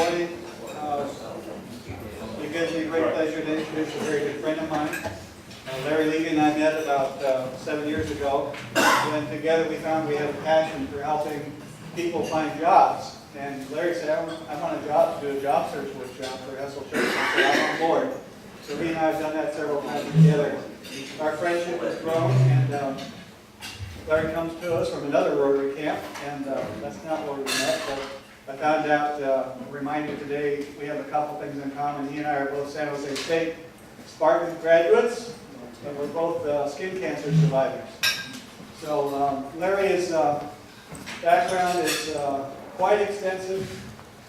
morning. It gives me great pleasure to introduce a very good friend of mine. Larry Levy and I met about 7 years ago, and together we found we had a passion for helping people find jobs. And Larry said, I want to do a job search workshop for Hessel Church. I said, I'm on board. So he and I have done that several times together. Our friendship has grown, and Larry comes to us from another Rotary camp, and that's not where we met, but I found out, reminded today, we have a couple things in common. He and I are both San Jose State Spartan graduates, and we're both skin cancer survivors. So Larry's background is quite extensive.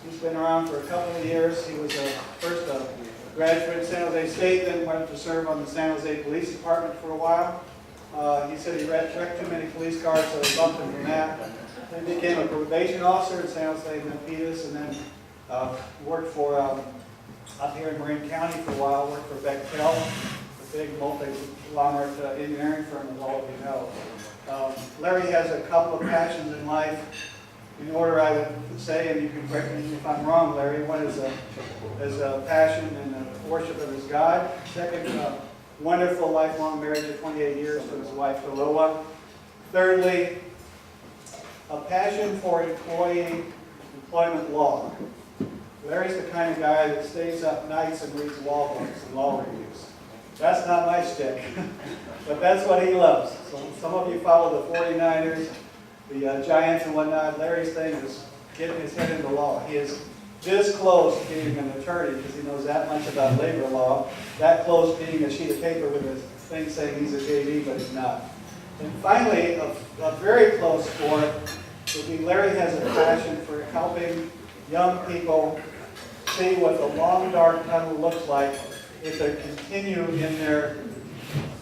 He's been around for a couple of years. He was first a graduate at San Jose State, then went to serve on the San Jose Police Department for a while. He said he wrecked too many police cars, so they bumped him from that. Then became a probation officer in San Jose Milpitas, and then worked for, up here in Marin County for a while, worked for Bechtel, a big multi-conglomerate engineering firm, as all of you know. Larry has a couple of passions in life. In order, I would say, and you can correct me if I'm wrong, Larry. One is a passion and a worship of his God. Second, wonderful lifelong marriage of 28 years to his wife, Loa. Thirdly, a passion for employment law. Larry's the kind of guy that stays up nights and reads law books and law reviews. That's not my shtick, but that's what he loves. So some of you follow the 49ers, the Giants and whatnot. Larry's thing is getting his head into law. He is this close to being an attorney because he knows that much about labor law, that close to being a sheet of paper with a thing saying he's a JD, but he's not. And finally, a very close sport would be Larry has a passion for helping young people see what the long, dark tunnel looks like if they continue in their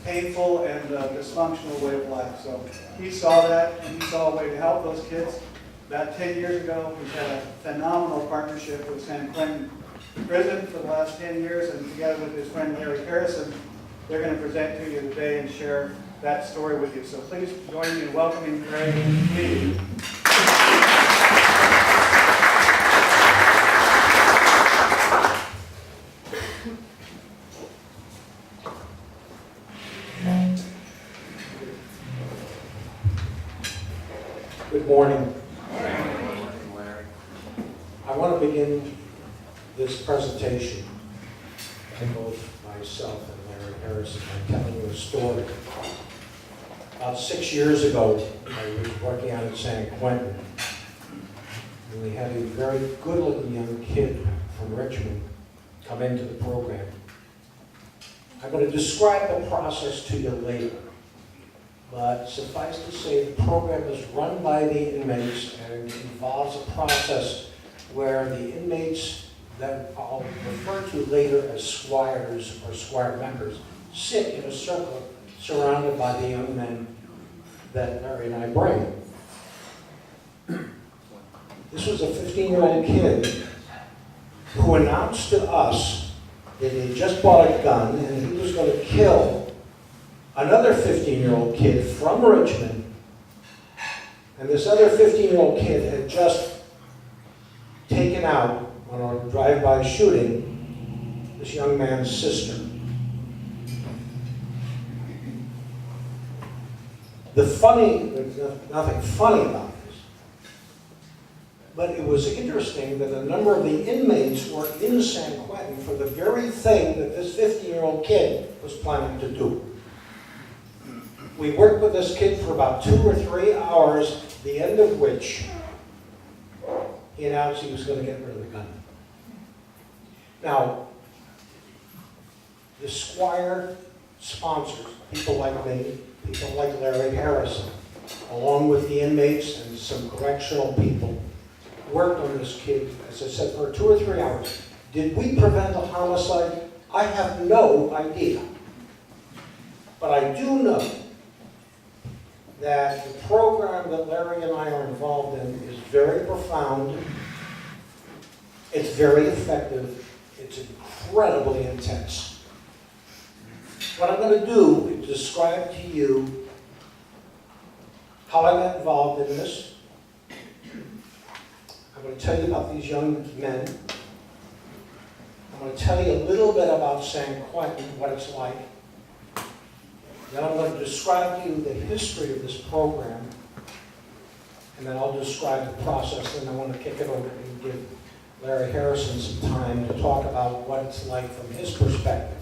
painful and dysfunctional way of life. So he saw that, and he saw a way to help those kids. About 10 years ago, we've had a phenomenal partnership with San Quentin Prison for the last 10 years, and together with his friend Larry Harrison, they're going to present to you today and share that story with you. So please join me in welcoming Greg Levy. Good morning. I want to begin this presentation by both myself and Larry Harrison by telling you a story. About 6 years ago, I was working out at San Quentin, and we had a very good-looking young kid from Richmond come into the program. I'm going to describe the process to you later. But suffice to say, the program is run by the inmates and involves a process where the inmates that I'll refer to later as squires or squire members sit in a circle surrounded by the young men that Larry and I bring. This was a 15-year-old kid who announced to us that he had just bought a gun and he was going to kill another 15-year-old kid from Richmond, and this other 15-year-old kid had just taken out, on a drive-by shooting, this young man's sister. There's nothing funny about this, but it was interesting that a number of the inmates were in San Quentin for the very thing that this 15-year-old kid was planning to do. We worked with this kid for about 2 or 3 hours, the end of which he announced he was going to get rid of the gun. Now, the Squire sponsors, people like me, people like Larry Harrison, along with the inmates and some correctional people, worked on this kid, as I said, for 2 or 3 hours. Did we prevent a homicide? I have no idea. But I do know that the program that Larry and I are involved in is very profound, it's very effective, it's incredibly intense. What I'm going to do is describe to you how I got involved in this. I'm going to tell you about these young men I'm going to tell you a little bit about San Quentin, what it's like. Then I'm going to describe to you the history of this program, and then I'll describe the process, and I want to kick it over and give Larry Harrison some time to talk about what it's like from his perspective.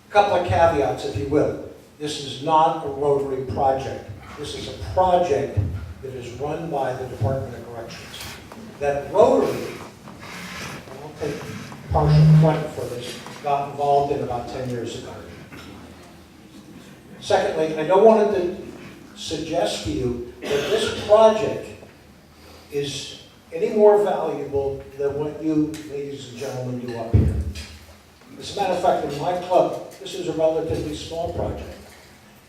A couple of caveats, if you will. This is not a Rotary project. This is a project that is run by the Department of Corrections. That Rotary, and I'll take partial credit for this, got involved in about 10 years ago. Secondly, I don't want to suggest to you that this project is any more valuable than what you, ladies and gentlemen, do up here. As a matter of fact, in my club, this is a relatively small project.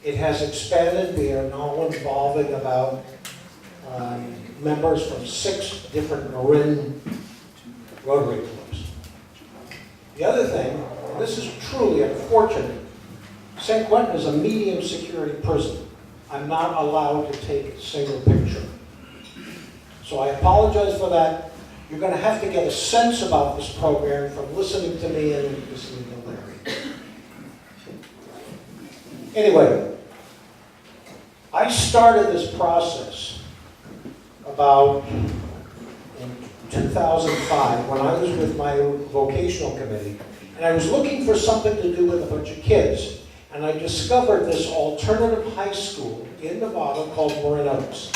It has expanded. We are now involving about members from 6 different Marin Rotary clubs. The other thing, and this is truly unfortunate, San Quentin is a medium security prison. I'm not allowed to take a single picture. So I apologize for that. You're going to have to get a sense about this program from listening to me and listening to Larry. Anyway, I started this process about in 2005 when I was with my vocational committee, and I was looking for something to do with a bunch of kids. And I discovered this alternative high school in Nevada called Marin Oaks.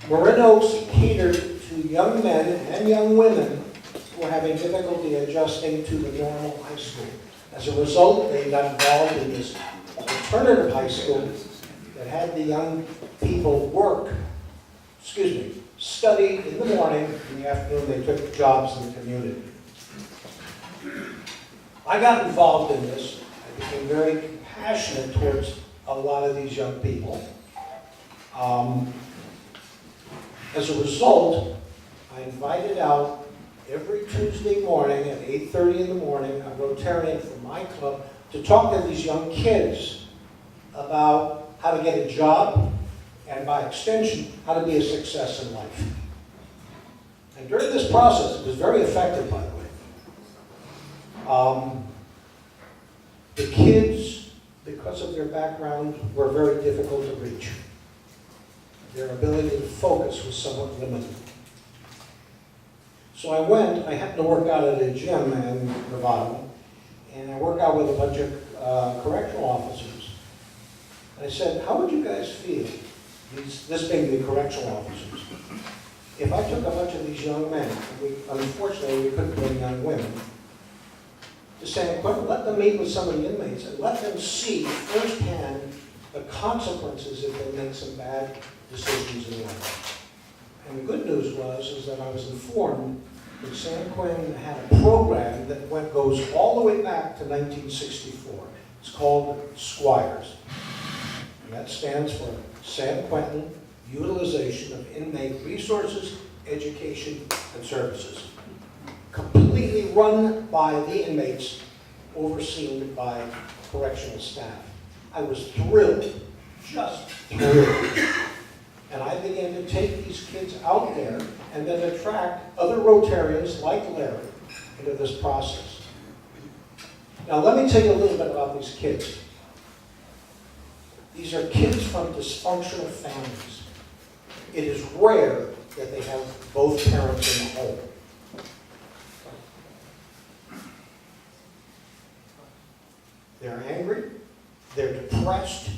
Marin Oaks catered to young men and young women who were having difficulty adjusting to the normal high school. As a result, they got involved in this alternative high school that had the young people study in the morning, in the afternoon they took jobs in the community. I got involved in this. I became very passionate towards a lot of these young people. As a result, I invited out every Tuesday morning at 8:30 in the morning a Rotarian from my club to talk to these young kids about how to get a job and, by extension, how to be a success in life. And during this process, it was very effective, by the way. The kids, because of their background, were very difficult to reach. Their ability to focus was somewhat limited. So I happened to work out at a gym in Nevada, and I worked out with a bunch of correctional officers. And I said, how would you guys feel, this being the correctional officers, if I took a bunch of these young men, and unfortunately we couldn't bring young women, to San Quentin, let them meet with some of the inmates and let them see firsthand the consequences if they make some bad decisions in life. And the good news is that I was informed that San Quentin had a program that goes all the way back to 1964. It's called SQUIRES. And that stands for San Quentin Utilization of Inmate Resources, Education, and Services. Completely run by the inmates, overseen by correctional staff. I was thrilled, just thrilled. And I began to take these kids out there and then attract other Rotarians like Larry into this process. Now let me tell you a little bit about these kids. These are kids from dysfunctional families. It is rare that they have both parents in the home. They're angry, they're depressed,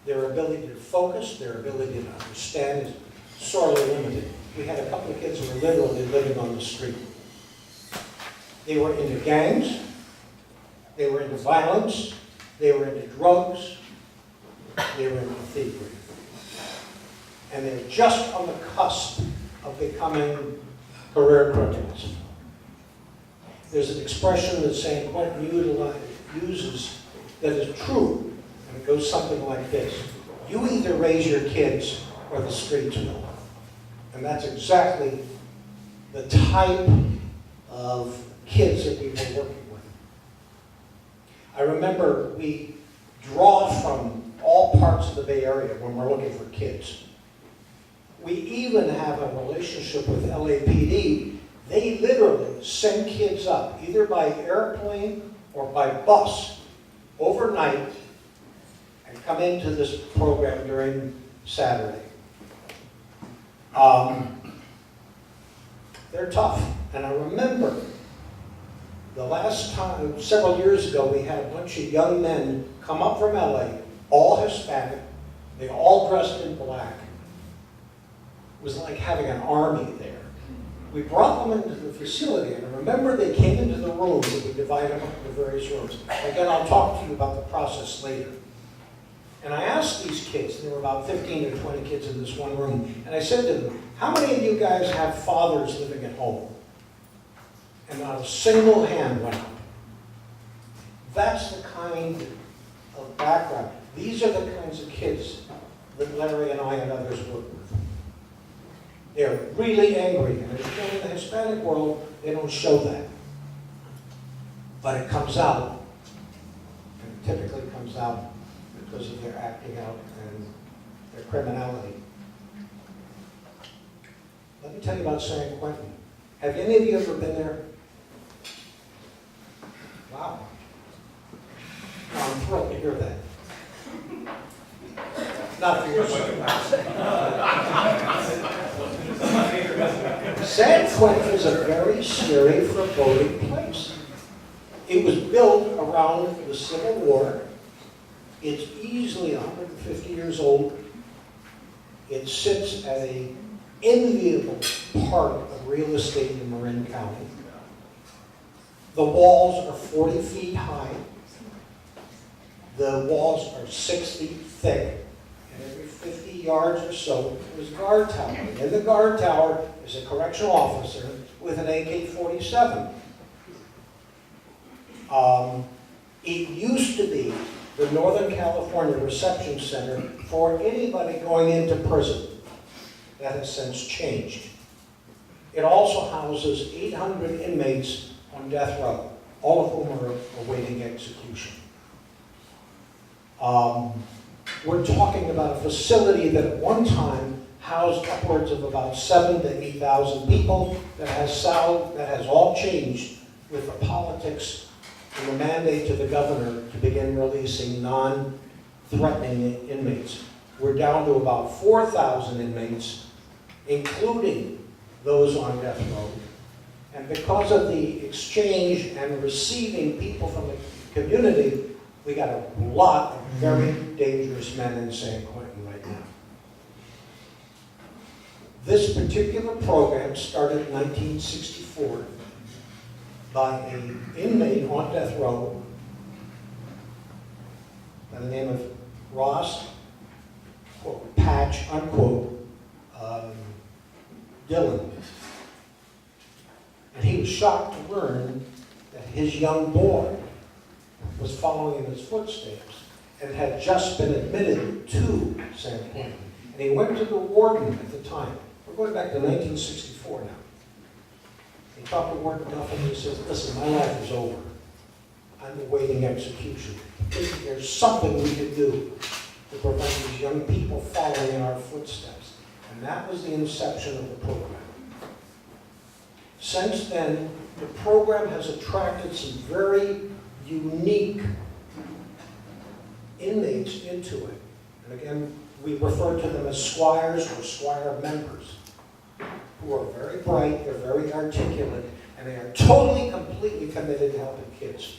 their ability to focus, their ability to understand is sorely limited. We had a couple of kids who were literally living on the street. They were into gangs, they were into violence, they were into drugs, they were into thievery. And they're just on the cusp of becoming career criminals. There's an expression that San Quentin uses that is true, and it goes something like this. You either raise your kids or the streets will. And that's exactly the type of kids that we were working with. I remember we draw from all parts of the Bay Area when we're looking for kids. We even have a relationship with LAPD. They literally send kids up, either by airplane or by bus, overnight, and come into this program during Saturday. They're tough. And I remember the last time, several years ago, we had a bunch of young men come up from LA, all Hispanic, they all dressed in black. It was like having an army there. We brought them into the facility, and I remember they came into the rooms, and we divided them up into various rooms. Again, I'll talk to you about the process later. And I asked these kids, there were about 15 or 20 kids in this one room, and I said to them, how many of you guys have fathers living at home? And not a single hand went up. That's the kind of background. These are the kinds of kids that Larry and I and others work with. They're really angry, and in the Hispanic world, they don't show that. But it comes out, and it typically comes out because of their acting out and their criminality. Let me tell you about San Quentin. Have any of you ever been there? Wow. I'm thrilled to hear that. Not for your San Quentin is a very scary, foreboding place. It was built around the Civil War. It's easily 150 years old. It sits at an enviable part of real estate in Marin County. The walls are 40 feet high. The walls are 6 feet thick. And every 50 yards or so, there's a guard tower. In the guard tower is a correctional officer with an AK-47. It used to be the Northern California Reception Center for anybody going into prison. That has since changed. It also houses 800 inmates on death row, all of whom are awaiting execution. We're talking about a facility that at one time housed upwards of about 7,000 to 8,000 people that has all changed with the politics and the mandate to the governor to begin releasing non-threatening inmates. We're down to about 4,000 inmates, including those on death row. And because of the exchange and receiving people from the community, we got a lot of very dangerous men in San Quentin right now. This particular program started in 1964 by an inmate on death row by the name of Ross, quote, Patch, unquote, Dillon. And he was shocked to learn that his young boy was following in his footsteps and had just been admitted to San Quentin. And he went to the warden at the time. We're going back to 1964 now. He talked to Warden Duff and he says, listen, my life is over. I'm awaiting execution. There's something we can do to prevent these young people following in our footsteps. And that was the inception of the program. Since then, the program has attracted some very unique inmates into it. And again, we refer to them as squires or squire members, who are very bright, they're very articulate, and they are totally, completely committed to helping kids.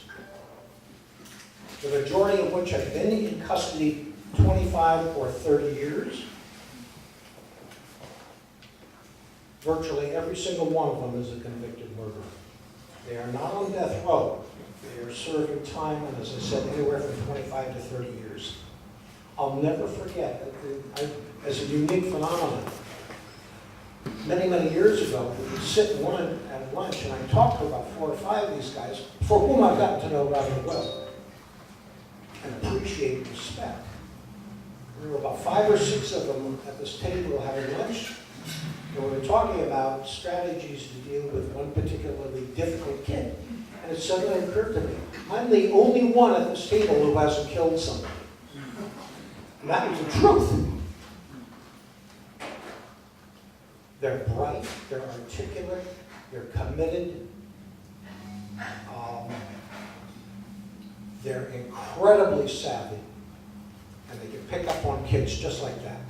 The majority of which have been in custody 25 or 30 years. Virtually every single one of them is a convicted murderer. They are not on death row. They are serving time, and as I said, anywhere from 25 to 30 years. I'll never forget, as a unique phenomenon, many, many years ago, we would sit at lunch, and I talked to about 4 or 5 of these guys, for whom I've gotten to know rather well, and appreciate and respect. There were about 5 or 6 of them at this table having lunch, and we were talking about strategies to deal with one particularly difficult kid. And it suddenly occurred to me, I'm the only one at this table who hasn't killed somebody. And that was the truth. They're bright, they're articulate, they're committed. They're incredibly savvy, and they can pick up on kids just like that.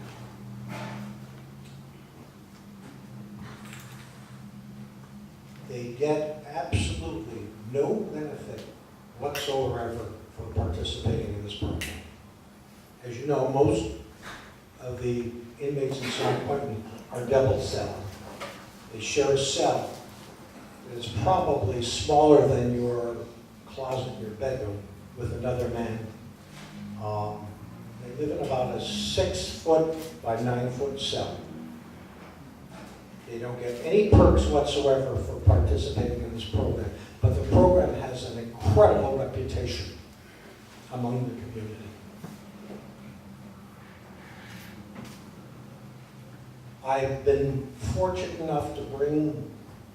They get absolutely no benefit whatsoever from participating in this program. As you know, most of the inmates in San Quentin are double cell. They share a cell that is probably smaller than your closet in your bedroom with another man. They live in about a 6-foot by 9-foot cell. They don't get any perks whatsoever for participating in this program, but the program has an incredible reputation among the community. I've been fortunate enough to bring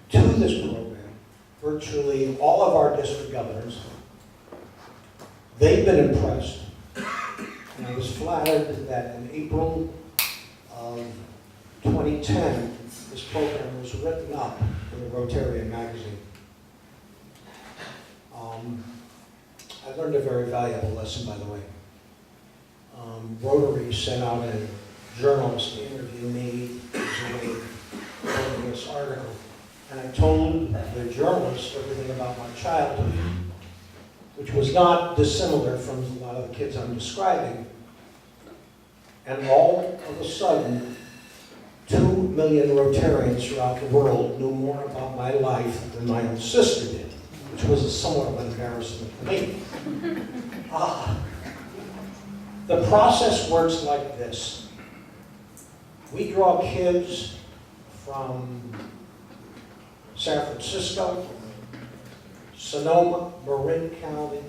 to this program virtually all of our district governors. They've been impressed, and I was flattered that in April of 2010, this program was written up in the Rotarian magazine. I learned a very valuable lesson, by the way. Rotary sent out a journalist to interview me as a way of writing this article, and I told the journalist everything about my childhood, which was not dissimilar from a lot of the kids I'm describing. And all of a sudden, 2 million Rotarians throughout the world knew more about my life than my own sister did, which was somewhat of an embarrassment to me. The process works like this. We draw kids from San Francisco, Sonoma, Marin County,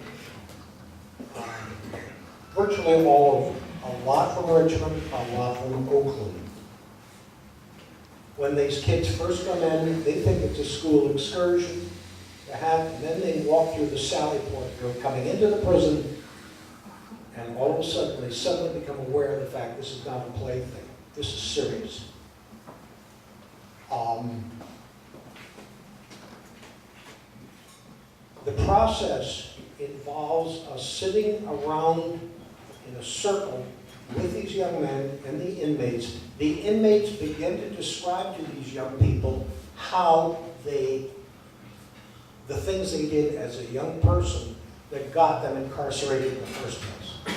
virtually all of them. A lot from Richmond, a lot from Oakland. When these kids first come in, they think it's a school excursion to have, and then they walk through the Sally Port. They're coming into the prison, and all of a sudden they suddenly become aware of the fact this is not a plaything. This is serious. The process involves us sitting around in a circle with these young men and the inmates. The inmates begin to describe to these young people how the things they did as a young person that got them incarcerated in the first place.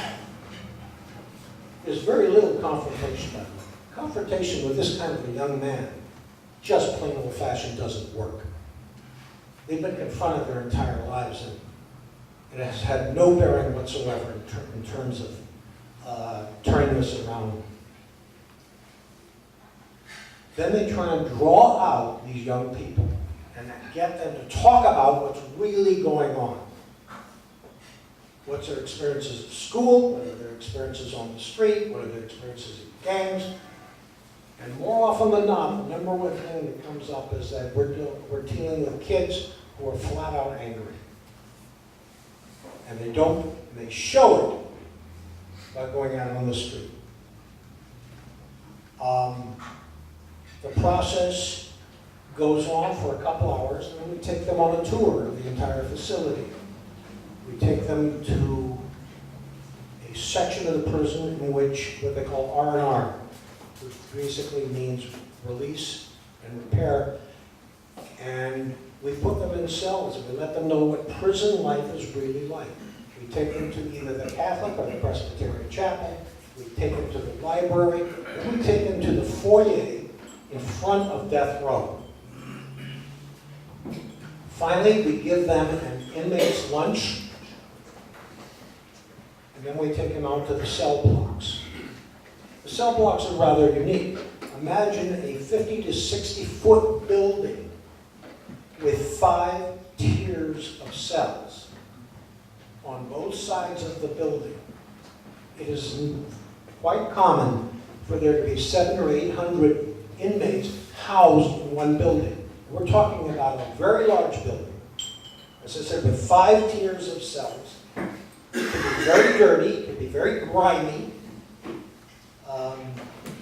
There's very little confrontation. Confrontation with this kind of a young man, just plain old-fashioned, doesn't work. They've been confronted their entire lives, and it has had no bearing whatsoever in terms of turning this around. Then they try and draw out these young people and get them to talk about what's really going on. What's their experiences at school, what are their experiences on the street, what are their experiences in gangs. And more often than not, the number one thing that comes up is that we're dealing with kids who are flat out angry. And they show it by going out on the street. The process goes on for a couple hours, and then we take them on a tour of the entire facility. We take them to a section of the prison in which what they call R&R, which basically means release and repair, and we put them in cells and we let them know what prison life is really like. We take them to either the Catholic or the Presbyterian chapel, we take them to the library, and we take them to the foyer in front of death row. Finally, we give them an inmate's lunch, and then we take them out to the cell blocks. The cell blocks are rather unique. Imagine a 50 to 60 foot building with 5 tiers of cells on both sides of the building. It is quite common for there to be 700 or 800 inmates housed in one building. We're talking about a very large building, as I said, with 5 tiers of cells. It can be very dirty, it can be very grimy.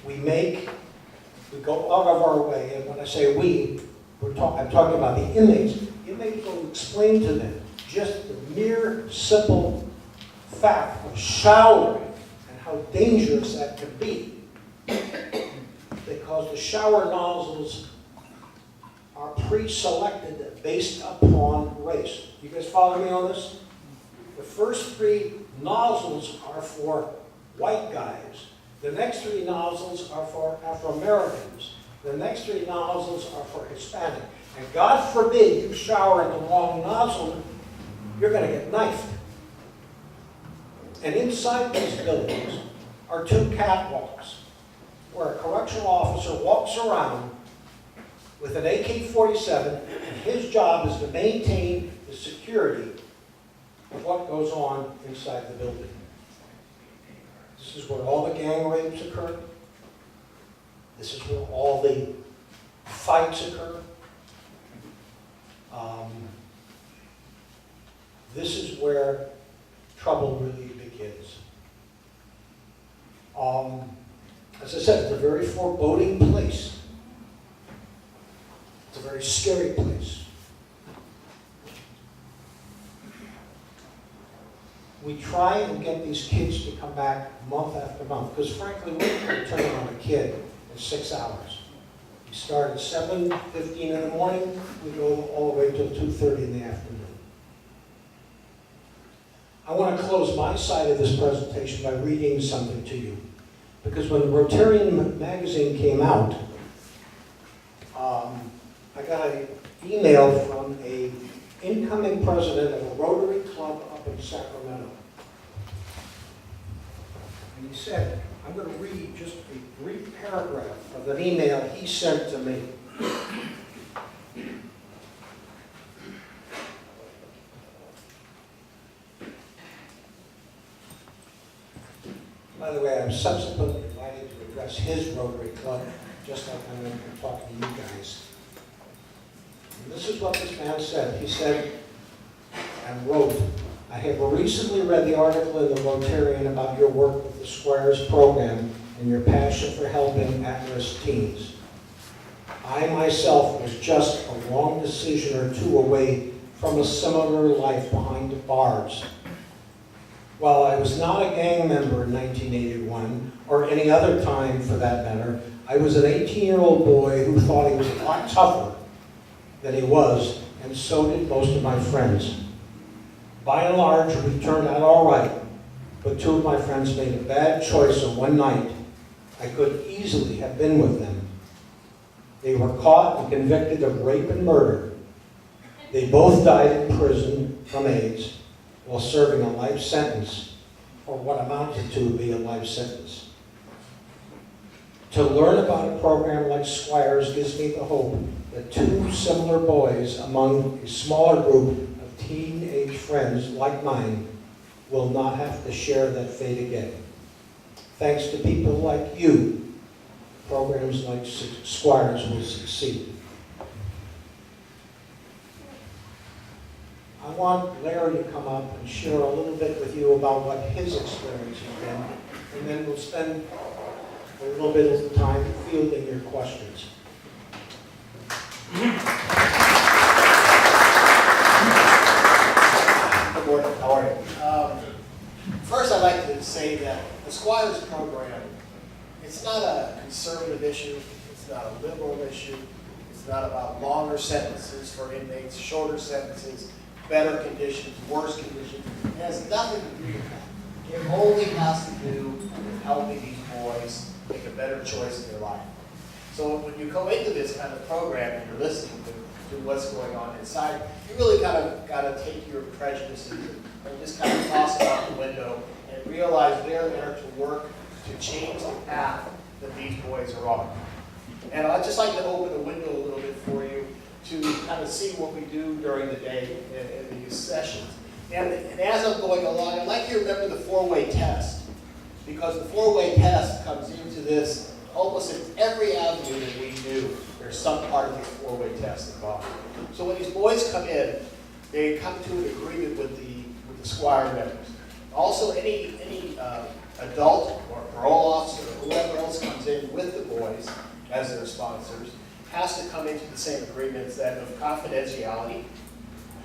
We make we go out of our way, and when I say we, I'm talking about the inmates. Inmates will explain to them just the mere simple fact of showering and how dangerous that can be. Because the shower nozzles are pre-selected based upon race. You guys follow me on this? The first 3 nozzles are for white guys. The next 3 nozzles are for Afro-Americans. The next 3 nozzles are for Hispanic. And God forbid you shower in the wrong nozzle, you're going to get knifed. And inside these buildings are 2 catwalks where a correctional officer walks around with an AK-47, and his job is to maintain the security of what goes on inside the building. This is where all the gang rapes occur. This is where all the fights occur. This is where trouble really begins. As I said, it's a very foreboding place. It's a very scary place. We try and get these kids to come back month after month, because frankly, we can turn on a kid in 6 hours. We start at 7:15 in the morning, we go all the way till 2:30 in the afternoon. I want to close my side of this presentation by reading something to you. Because when Rotarian magazine came out, I got an email from an incoming president of a Rotary Club up in Sacramento. And he said, I'm going to read just a brief paragraph of an email he sent to me. By the way, I'm subsequently invited to address his Rotary Club, just like I'm going to be talking to you guys. And this is what this man said. He said, and wrote, I have recently read the article in the Rotarian about your work with the Squires program and your passion for helping at-risk teens. I myself was just a wrong decision or 2 away from a similar life behind the bars. While I was not a gang member in 1981, or any other time for that matter, I was an 18-year-old boy who thought he was a lot tougher than he was, and so did most of my friends. By and large, we turned out all right, but 2 of my friends made a bad choice on one night. I could easily have been with them. They were caught and convicted of rape and murder. They both died in prison from AIDS while serving a life sentence, or what amounted to be a life sentence. To learn about a program like Squires gives me the hope that 2 similar boys among a smaller group of teenage friends like mine will not have to share that fate again. Thanks to people like you, programs like Squires will succeed. I want Larry to come up and share a little bit with you about what his experience has been, and then we'll spend a little bit of time fielding your questions. Good morning, how are you? First, I'd like to say that the Squires program, it's not a conservative issue, it's not a liberal issue, it's not about longer sentences for inmates, shorter sentences, better conditions, worse conditions. It has nothing to do with that. It only has to do with helping these boys make a better choice in their life. So when you go into this kind of program and you're listening to what's going on inside, you really kind of got to take your prejudices and just kind of toss it out the window and realize they're there to work to change the path that these boys are on. And I'd just like to open the window a little bit for you to kind of see what we do during the day in these sessions. And as I'm going along, I'd like you to remember the 4-way test, because the 4-way test comes into this almost in every avenue that we do. There's some part of the 4-way test involved. So when these boys come in, they come to an agreement with the Squire members. Also, any adult or parole officer or whoever else comes in with the boys, as their sponsors, has to come into the same agreements that of confidentiality,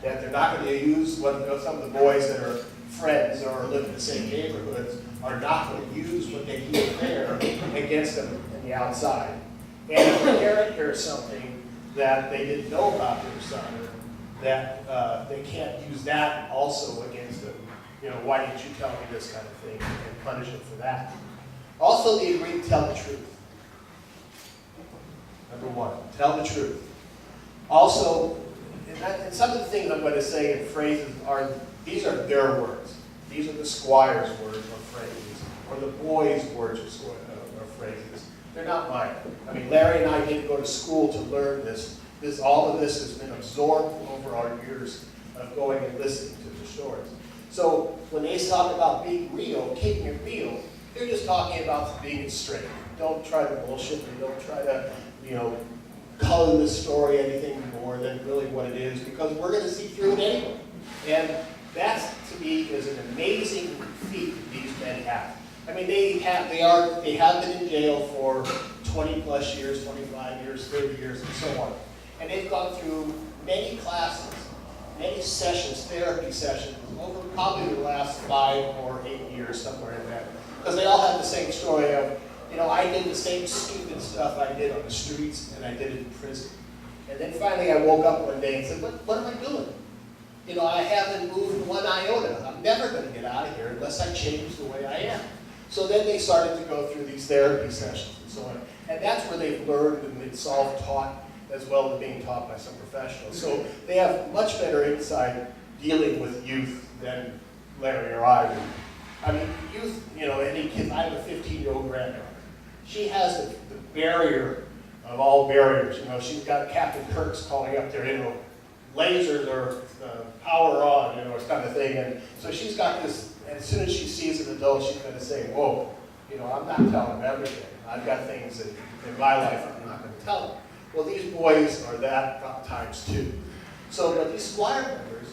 that they're not going to use what some of the boys that are friends or live in the same neighborhoods are not going to use what they hear there against them in the outside. And if a parent hears something that they didn't know about their son, that they can't use that also against them. You know, why didn't you tell me this kind of thing, and punish them for that. Also, they agree to tell the truth. Number one, tell the truth. Also, and some of the things I'm going to say in phrases are, these are their words. These are the squire's words or phrases, or the boys' words or phrases. They're not mine. I mean, Larry and I didn't go to school to learn this. All of this has been absorbed over our years of going and listening to the stories. So when they talk about being real, keeping it real, they're just talking about being it straight. Don't try to bullshit me. Don't try to, color the story anything more than really what it is, because we're going to see through it anyway. And that, to me, is an amazing feat that these men have. I mean, they have been in jail for 20 plus years, 25 years, 30 years, and so on. And they've gone through many classes, many sessions, therapy sessions, over probably the last 5 or 8 years, somewhere in there. Because they all have the same story of, I did the same stupid stuff I did on the streets, and I did it in prison. And then finally I woke up one day and said, what am I doing? I haven't moved one iota. I'm never going to get out of here unless I change the way I am. So then they started to go through these therapy sessions and so on. And that's where they've learned and been self-taught as well as being taught by some professionals. So they have much better insight dealing with youth than Larry or I do. I mean, youth, any kid, I have a 15-year-old granddaughter. She has the barrier of all barriers. She's got Captain Kirk's calling up there, lasers or power on, kind of thing. And so she's got this, and as soon as she sees an adult, she's going to say, whoa, I'm not telling them everything. I've got things that in my life I'm not going to tell them. Well, these boys are that times 2. So, but these Squire members,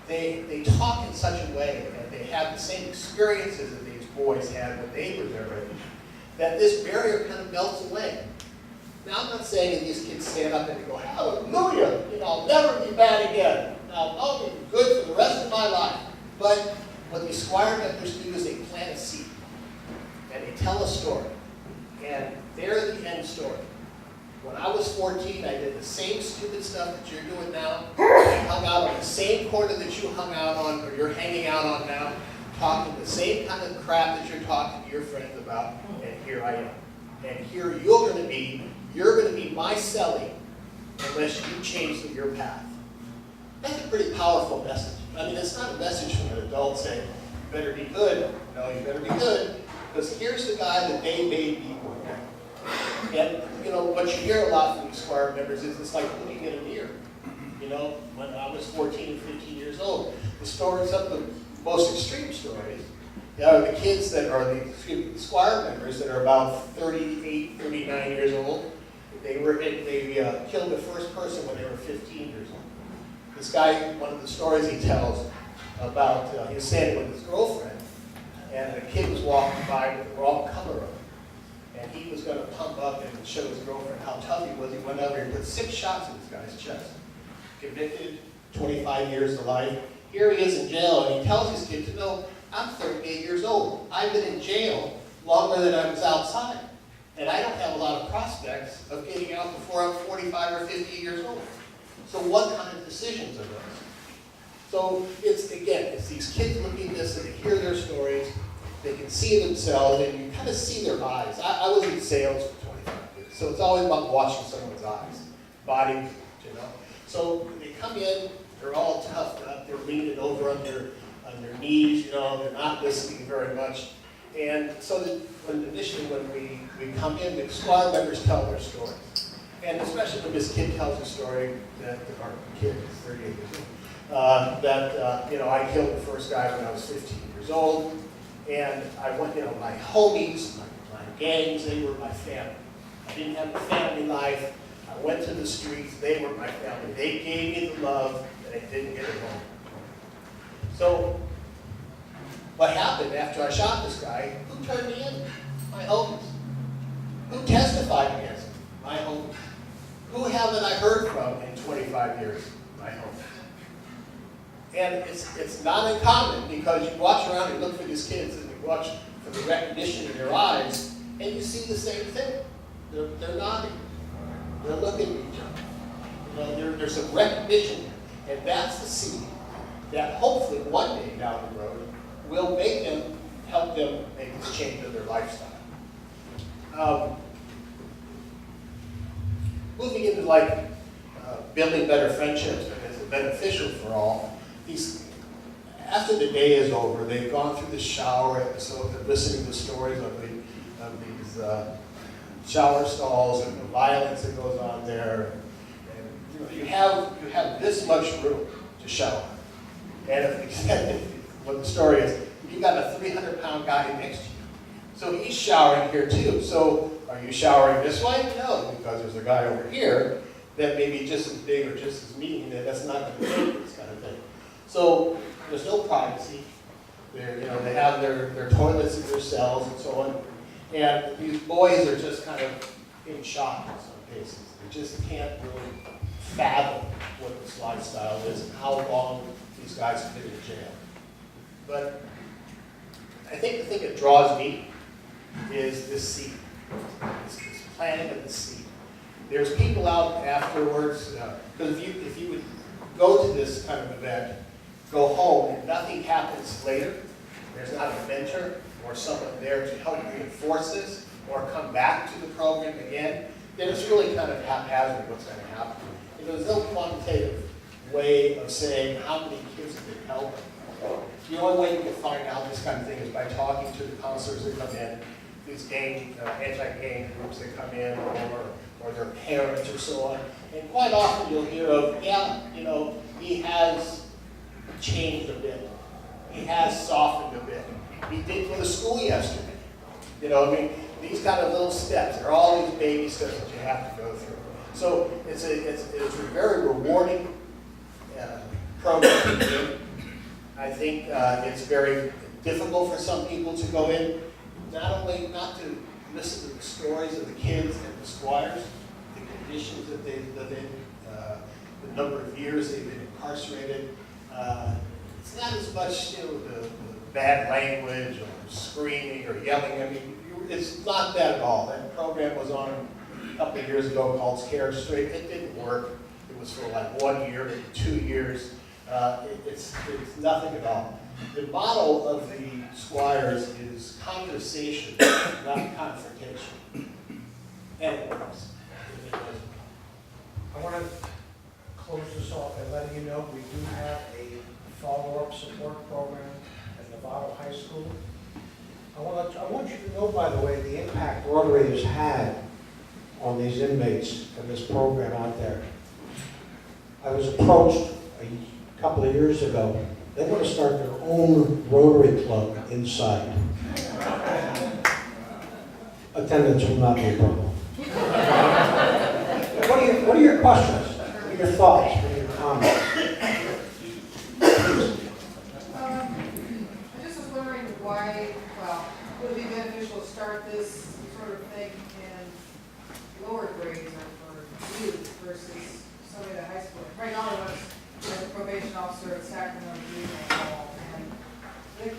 they talk in such a way, and they have the same experiences that these boys had when they were their age, that this barrier kind of melts away. Now, I'm not saying that these kids stand up and go, hallelujah, I'll never be bad again. I'll be good for the rest of my life. But what these Squire members do is they plant a seed, and they tell a story, and they're the end story. When I was 14, I did the same stupid stuff that you're doing now. I hung out on the same corner that you hung out on, or you're hanging out on now, talking the same kind of crap that you're talking to your friends about, and here I am. And here you're going to be my cellie unless you change your path. That's a pretty powerful message. I mean, it's not a message from an adult saying, you better be good. No, you better be good, because here's the guy that they made me work at. And, what you hear a lot from these Squire members is it's like looking at a mirror. When I was 14 and 15 years old, the stories, some of the most extreme stories, the kids that are the Squire members that are about 38, 39 years old, they killed the first person when they were 15 years old. This guy, one of the stories he tells about, he was standing with his girlfriend, and a kid was walking by with the wrong color on. And he was going to pump up and show his girlfriend how tough he was. He went over and put 6 shots in this guy's chest. Convicted, 25 years to life. Here he is in jail, and he tells his kid, I'm 38 years old. I've been in jail longer than I was outside. And I don't have a lot of prospects of getting out before I'm 45 or 50 years old. So what kind of decisions are those? So it's these kids looking at this and they hear their stories. They can see themselves, and you kind of see their eyes. I was in sales for 25 years, so it's always about watching someone's eyes, body, So they come in, they're all toughed up, they're leaning over on their knees, they're not listening very much. And so initially when we come in, the Squire members tell their stories. And especially when this kid tells a story, that our kid is 38 years old, I killed the first guy when I was 15 years old. And I went, my homies, my gangs, they were my family. I didn't have a family life. I went to the streets. They were my family. They gave me the love that I didn't get at home. So what happened after I shot this guy? Who turned me in? My homies. Who testified against me? my home. Who haven't I heard from in 25 years? My home. And it's not uncommon because you watch around and look for these kids and you watch for the recognition in their eyes and you see the same thing. They're nodding. They're looking at each other. You know, there's some recognition there. And that's the seed that hopefully one day down the road will make them, help them make this change in their lifestyle. Moving into building better friendships that is beneficial for all. After the day is over, they've gone through the shower, so they're listening to stories of these shower stalls and the violence that goes on there. And you have this much room to shower. And what the story is, you got a 300-pound guy next to you. So he's showering here too. So are you showering this way? No, because there's a guy over here that may be just as big or just as mean, and that's not going to take this kind of thing. So there's no privacy. They have their toilets in their cells and so on. And these boys are just kind of in shock in some cases. They just can't really fathom what this lifestyle is and how long these guys have been in jail. But I think the thing that draws me is this seed, this planting of the seed. There's people out afterwards, because if you would go to this kind of event, go home and nothing happens later, there's not a mentor or someone there to help reinforce this or come back to the program again, then it's really kind of haphazard what's going to happen. There's no quantitative way of saying how many kids have been helped. The only way you can find out this kind of thing is by talking to the counselors that come in, these anti-gang groups that come in, or their parents or so on. And quite often you'll hear of, he has changed a bit. He has softened a bit. He did go to school yesterday. These kind of little steps. There are all these baby steps that you have to go through. So it's a very rewarding program. I think it's very difficult for some people to go in, not to listen to the stories of the kids and the squires, the conditions that they live in, the number of years they've been incarcerated. It's not as much the bad language or screaming or yelling. I mean, it's not that at all. That program was on a couple of years ago called Scare Straight. It didn't work. It was for 1 year, maybe 2 years. It's nothing at all. The model of the squires is conversation, not confrontation. Anyways, I want to close this off by letting you know we do have a follow-up support program at Novato High School. I want you to know, by the way, the impact Rotary has had on these inmates and this program out there. I was approached a couple of years ago. They want to start their own Rotary club inside. Attendance will not be a problem. What are your questions? What are your thoughts? What are your comments? I just was wondering why, would it be beneficial to start this sort of thing in lower grades or for youth versus somebody at high school? Right now, I was a probation officer at Sacramento Juvenile Hall, and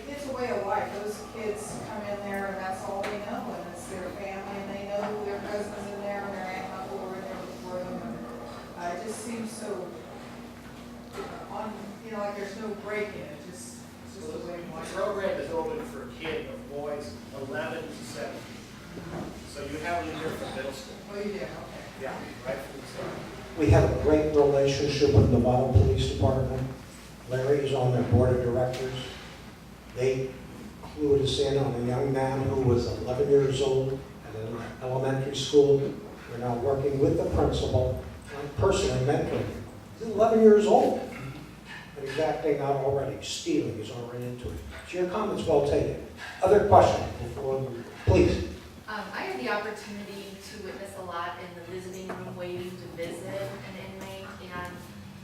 it's a way of life. Those kids come in there, and that's all they know, and it's their family, and they know who their cousins in there, and their aunt and uncle were in there before them. And it just seems so like there's no break in it. It's just a way of the life. program is open for kids of boys 11 to 17. So you have them here from middle school. Oh, you did, okay. Yeah, right from the start. We have a great relationship with the Novato Police Department. Larry is on their board of directors. They clued us in on a young man who was 11 years old at an elementary school. We're now working with the principal. I'm personally mentoring him. He's 11 years old. And he's acting out already, stealing, he's already into it. So your comments well taken. Other questions before, please. I had the opportunity to witness a lot in the visiting room waiting to visit an inmate, and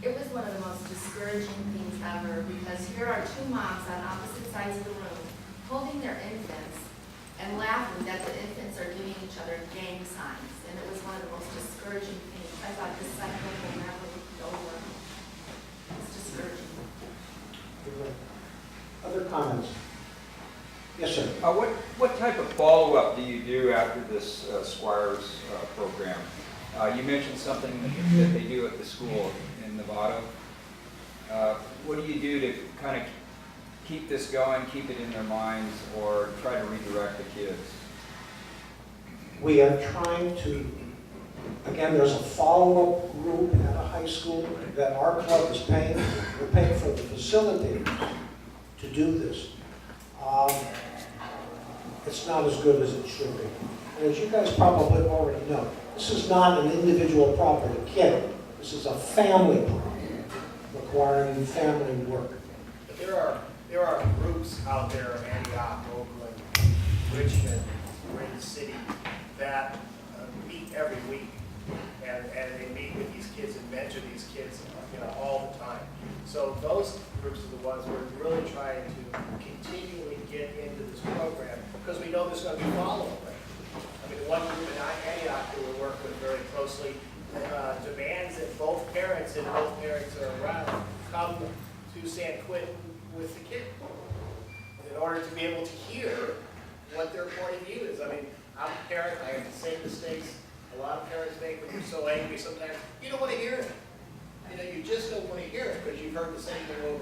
it was one of the most discouraging things ever, because here are two moms on opposite sides of the room holding their infants and laughing that the infants are giving each other other gang signs, and it was one of the most discouraging things. I thought this cycle will never be over. It's discouraging. Other comments? Yes, sir. What type of follow-up do you do after this Squires program? You mentioned something that they do at the school in Nevada. What do you do to kind of keep this going, keep it in their minds, or try to redirect the kids? We are trying to, again, there's a follow-up group at a high school that our club is paying. We're paying for the facility to do this. It's not as good as it should be. And as you guys probably already know, this is not an individual property kid. This is a family problem requiring family work. But there are groups out there, Antioch, Oakland, Richmond, Green City, that meet every week. And they meet with these kids and mentor these kids, all the time. So those groups are the ones we're really trying to continually get into this program, because we know there's going to be follow-up. I mean, one group in Antioch that we work with very closely demands that both parents, and both parents are around, come to San Quentin with the kid in order to be able to hear what their point of view is. I mean, I'm a parent, I have the same mistakes a lot of parents make when you're so angry sometimes. You don't want to hear it. You just don't want to hear it because you've heard the same thing over